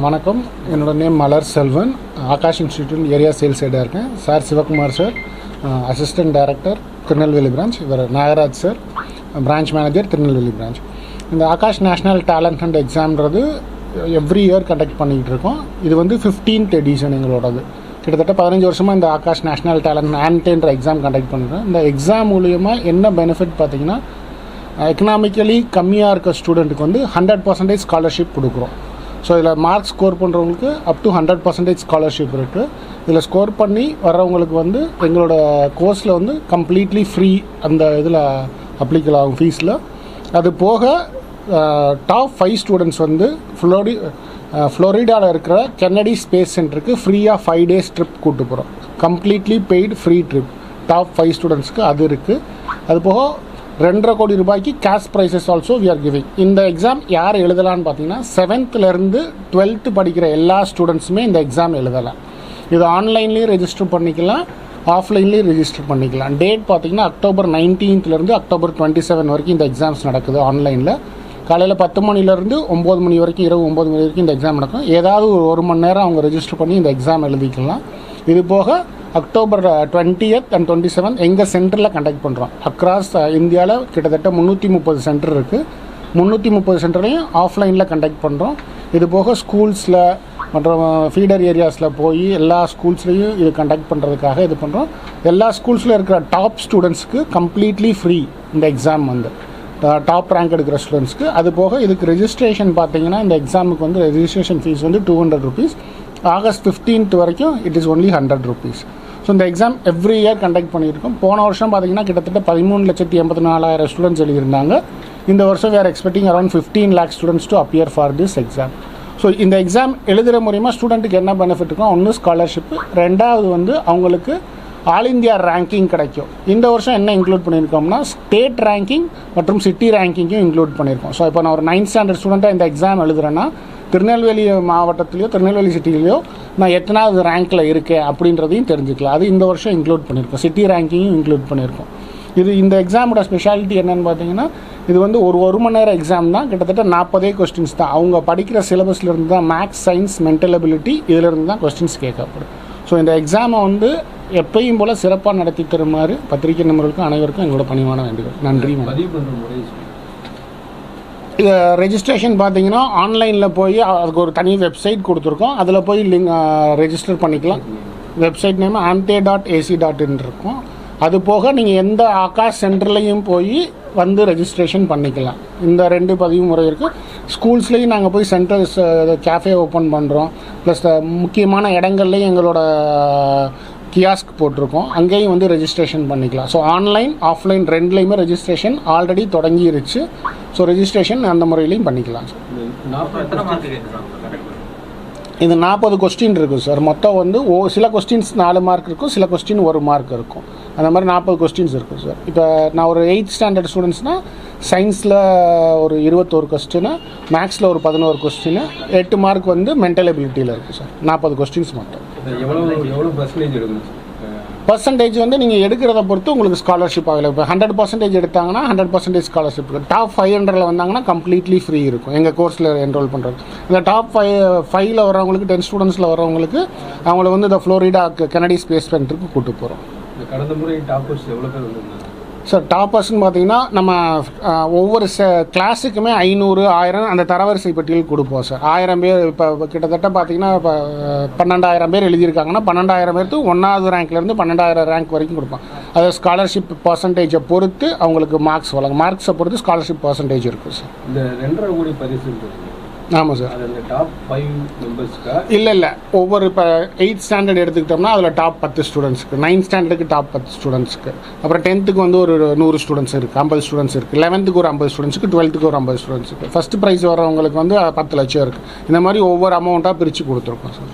வணக்கம். என்னோட name Malar Selvan. Aakash institute area sales ஹெட்டாக இருக்கேன். Sir Sivakumar sir assistant director Tirunelveli branch. இவர் Nagaraj sir branch manager Tirunelveli branch. இந்த ஆகாஷ் நேஷ்னல் டேலண்ட் ஹண்ட் எக்ஸாம்ன்றது எவ்ரி இயர் கண்டக்ட் பண்ணிக்கிட்டு இருக்கோம். இது வந்து 15th எடிஷன் எங்களோடது. கிட்டத்தட்ட 15 வருஷமாக இந்த ஆகாஷ் நேஷ்னல் டேலண்ட் ஆன்டேன்ற எக்ஸாம் கண்டக்ட் பண்ணிடுறோம். இந்த எக்ஸாம் மூலிமா என்ன பெனிஃபிட் பார்த்திங்கன்னா, எக்கனாமிக்கலி கம்மியாக இருக்க ஸ்டூடெண்ட்டுக்கு வந்து 100% ஸ்காலர்ஷிப் கொடுக்குறோம். ஸோ இதில் மார்க் ஸ்கோர் பண்ணுறவங்களுக்கு அப் டு 100% ஸ்காலர்ஷிப் இருக்குது. இதில் ஸ்கோர் பண்ணி வர்றவங்களுக்கு வந்து எங்களோட கோர்ஸில் வந்து கம்ப்ளீட்லி ஃப்ரீ அந்த இதில் அப்ளிகல் ஆகும் ஃபீஸில். அது போக டாப் 5 ஸ்டூடெண்ட்ஸ் வந்து ஃப்ளோரிடாவில் இருக்கிற கென்னடி ஸ்பேஸ் சென்டருக்கு ஃப்ரீயாக 5 days ட்ரிப் கூப்பிட்டு போகிறோம். Completely paid free trip top 5 ஸ்டூடெண்ட்ஸ்க்கு அது இருக்குது. அது போக 2.5 கோடி ரூபாய்க்கு cash prizes also we are giving. இந்த எக்ஸாம் யார் எழுதலான்னு பார்த்தீங்கன்னா 7th-லேருந்து 12th படிக்கிற எல்லா ஸ்டூடெண்ட்ஸுமே இந்த எக்ஸாம் எழுதலாம். இது ஆன்லைன்லேயும் ரெஜிஸ்டர் பண்ணிக்கலாம், ஆஃப்லைன்லேயும் ரெஜிஸ்டர் பண்ணிக்கலாம். டேட் பார்த்தீங்கன்னா October 19th-லேருந்து October 27 வரைக்கும் இந்த எக்ஸாம்ஸ் நடக்குது. ஆன்லைனில் காலையில் 10 மணிலேருந்து 9 மணி வரைக்கும், இரவு 9 மணி வரைக்கும் இந்த எக்ஸாம் நடக்கும். ஏதாவது ஒரு மணி நேரம் அவங்க ரெஜிஸ்டர் பண்ணி இந்த எக்ஸாம் எழுதிக்கலாம். இது போக October 20th and 27th எங்கள் சென்டரில் கண்டக்ட் பண்ணுறோம். அக்ராஸ் இந்தியாவில் கிட்டத்தட்ட 330 சென்டர் இருக்குது. 330 சென்டர்லையும் ஆஃப்லைனில் கண்டக்ட் பண்ணுறோம். இது போக ஸ்கூல்ஸில் மற்றும் ஃபீடர் ஏரியாஸில் போய் எல்லா ஸ்கூல்ஸ்லேயும் இது கண்டக்ட் பண்ணுறதுக்காக இது பண்ணுறோம். எல்லா ஸ்கூல்ஸில் இருக்கிற டாப் ஸ்டூடெண்ட்ஸ்க்கு கம்ப்ளீட்லி ஃப்ரீ இந்த எக்ஸாம் வந்து டாப் ரேங்க் எடுக்கிற ஸ்டூடெண்ட்ஸ்க்கு. அது போக இதுக்கு ரெஜிஸ்ட்ரேஷன் பார்த்தீங்கன்னா இந்த எக்ஸாமுக்கு வந்து ரெஜிஸ்ட்ரேஷன் ஃபீஸ் வந்து 200 rupees. August 15th வரைக்கும் it is only 100 rupees. So இந்த எக்ஸாம் எவ்ரி இயர் கண்டக்ட் பண்ணியிருக்கோம். போன வருஷம் பார்த்திங்கன்னா கிட்டத்தட்ட 13,84,000 ஸ்டூடெண்ட்ஸ் எழுதியிருந்தாங்க. இந்த வருஷம் we are expecting around 15 lakh students to appear for this exam. So இந்த எக்ஸாம் எழுதுகிற மூலிமா ஸ்டூடெண்ட்டுக்கு என்ன பெனிஃபிட் இருக்கும்? ஒன்று ஸ்காலர்ஷிப்பு, ரெண்டாவது வந்து அவங்களுக்கு ஆல் இந்தியா ரேங்கிங் கிடைக்கும். இந்த வருஷம் என்ன இன்க்ளூட் பண்ணியிருக்கோம்னா ஸ்டேட் ரேங்கிங் மற்றும் சிட்டி ரேங்கிங்கும் இன்க்ளூட் பண்ணியிருக்கோம். ஸோ இப்போ நான் ஒரு 9th standard ஸ்டூடெண்ட்டாக இந்த எக்ஸாம் எழுதுகிறேன்னா திருநெல்வேலி மாவட்டத்திலையோ திருநெல்வேலி சிட்டிலையோ நான் எத்தனாவது ரேங்க்கில் இருக்கேன் அப்படின்றதையும் தெரிஞ்சுக்கலாம். அது இந்த வருஷம் இன்க்ளூட் பண்ணியிருக்கோம். சிட்டி ரேங்கிங்கும் இன்க்ளூட் பண்ணியிருக்கோம். இந்த எக்ஸாமோட ஸ்பெஷாலிட்டி என்னென்னு பார்த்தீங்கன்னா, இது வந்து ஒரு மணி நேரம் எக்ஸாம் தான். கிட்டத்தட்ட 40 கொஸ்டின்ஸ் தான். அவங்க படிக்கிற சிலபஸ்லேருந்து தான் மேக்ஸ், சயின்ஸ், மென்டல் எபிலிட்டி இதிலிருந்து தான் கொஸ்டின்ஸ் கேட்கப்படும். ஸோ இந்த எக்ஸாமை வந்து எப்பயும் போல் சிறப்பாக நடத்தி தருமாறு பத்திரிகை நண்பர்களுக்கும் அனைவருக்கும் எங்களோட பணிவான வேண்டுகோள். நன்றி. இது ரெஜிஸ்ட்ரேஷன் பார்த்தீங்கன்னா ஆன்லைனில் போய் அதுக்கு ஒரு தனி வெப்சைட் கொடுத்துருக்கோம். அதில் போய் ரெஜிஸ்டர் பண்ணிக்கலாம். வெப்சைட் நேம் ante.ac.in இருக்கும். அது போக நீங்கள் எந்த ஆகாஷ் சென்டர்லையும் போய் வந்து ரெஜிஸ்ட்ரேஷன் பண்ணிக்கலாம். இந்த 2 பதிவு முறை இருக்குது. ஸ்கூல்ஸ்லேயும் நாங்கள் போய் சென்டர்ஸ் கேஃபே ஓப்பன் பண்ணுறோம். ப்ளஸ் முக்கியமான இடங்கள்லையும் எங்களோட கியாஸ்க் போட்டிருக்கோம். அங்கேயும் வந்து ரெஜிஸ்ட்ரேஷன் பண்ணிக்கலாம். ஸோ ஆன்லைன் ஆஃப்லைன் ரெண்டுலேயுமே ரெஜிஸ்ட்ரேஷன் ஆல்ரெடி தொடங்கிருச்சு. ஸோ ரெஜிஸ்ட்ரேஷன் அந்த முறையிலையும் பண்ணிக்கலாம். இது 40 கொஸ்டின் இருக்குது சார். மொத்தம் வந்து சில கொஸ்டின்ஸ் 4 மார்க் இருக்கும், சில கொஸ்டின் 1 மார்க் இருக்கும். அந்த மாதிரி 40 கொஸ்டின்ஸ் இருக்குது சார். இப்போ நான் ஒரு 8th standard ஸ்டூடெண்ட்ஸ்னால் சயின்ஸில் ஒரு 21 கொஸ்டின், மேக்ஸில் ஒரு 11 கொஸ்டின், 8 மார்க் வந்து மென்டல் எபிலிட்டியில் இருக்குது சார். 40 கொஸ்டின்ஸ் மட்டும். பர்சன்டேஜ் வந்து நீங்கள் எடுக்கிறத பொறுத்து உங்களுக்கு ஸ்காலர்ஷிப் அவைலபிள். இப்போ 100% எடுத்தாங்கன்னா 100% ஸ்காலர்ஷிப் இருக்குது. டாப் 500 வந்தாங்கன்னா கம்ப்ளீட்லி ஃப்ரீ இருக்கும் எங்கள் கோர்ஸில் என்ரோல் பண்ணுறது. இந்த டாப் 5ல் வரவங்களுக்கு 10 ஸ்டூடெண்ட்ஸில் வரவங்களுக்கு அவங்கள வந்து இந்த ஃப்ளோரிடா கென்னடி ஸ்பேஸ் சென்டருக்கு கூப்பிட்டு போகிறோம். கடந்த முறை டாப்பர்ஸ் எவ்வளோ பேர் வந்திருந்தாங்க சார்? டாப்பர்ஸ்ன்னு பார்த்தீங்கன்னா நம்ம ஒவ்வொரு கிளாஸுக்குமே 500, 1000 அந்த தரவரிசை பட்டியல் கொடுப்போம் சார். 1000 பேர் இப்போ கிட்டத்தட்ட பார்த்தீங்கன்னா இப்போ 12,000 பேர் எழுதியிருக்காங்கன்னா 12,000 பேருக்கு 1வது ரேங்க்லேருந்து 12,000 ரேங்க் வரைக்கும் கொடுப்போம். அது ஸ்காலர்ஷிப் பர்சன்டேஜை பொறுத்து அவங்களுக்கு மார்க்ஸ் வழங்கும். மார்க்ஸை பொறுத்து ஸ்காலர்ஷிப் பர்சன்டேஜ் இருக்குது சார். இந்த 2.5 கோடி பரிசு. ஆமாம் சார். அது டாப் 5 மெம்பர்ஸ்க்கா? இல்லை ஒவ்வொரு இப்போ 8th standard எடுத்துக்கிட்டோம்னா அதில் டாப் 10 ஸ்டூடெண்ட்ஸ்க்கு, 9th standardக்கு டாப் 10 ஸ்டூடெண்ட்ஸ்க்கு, அப்புறம் 10th வந்து ஒரு 100 ஸ்டூடெண்ட்ஸ் இருக்குது, 50 ஸ்டூடெண்ட்ஸ் இருக்குது, 11th ஒரு 50 ஸ்டூடெண்ட்ஸுக்கு, 12th ஒரு 50 ஸ்டூடெண்ட்ஸுக்கு, ஃபஸ்ட்டு ப்ரைஸ் வரவங்களுக்கு வந்து 10 லட்சம் இருக்குது. இந்த மாதிரி ஒவ்வொரு அமௌண்ட்டாக பிரித்து கொடுத்துருக்கோம் சார்.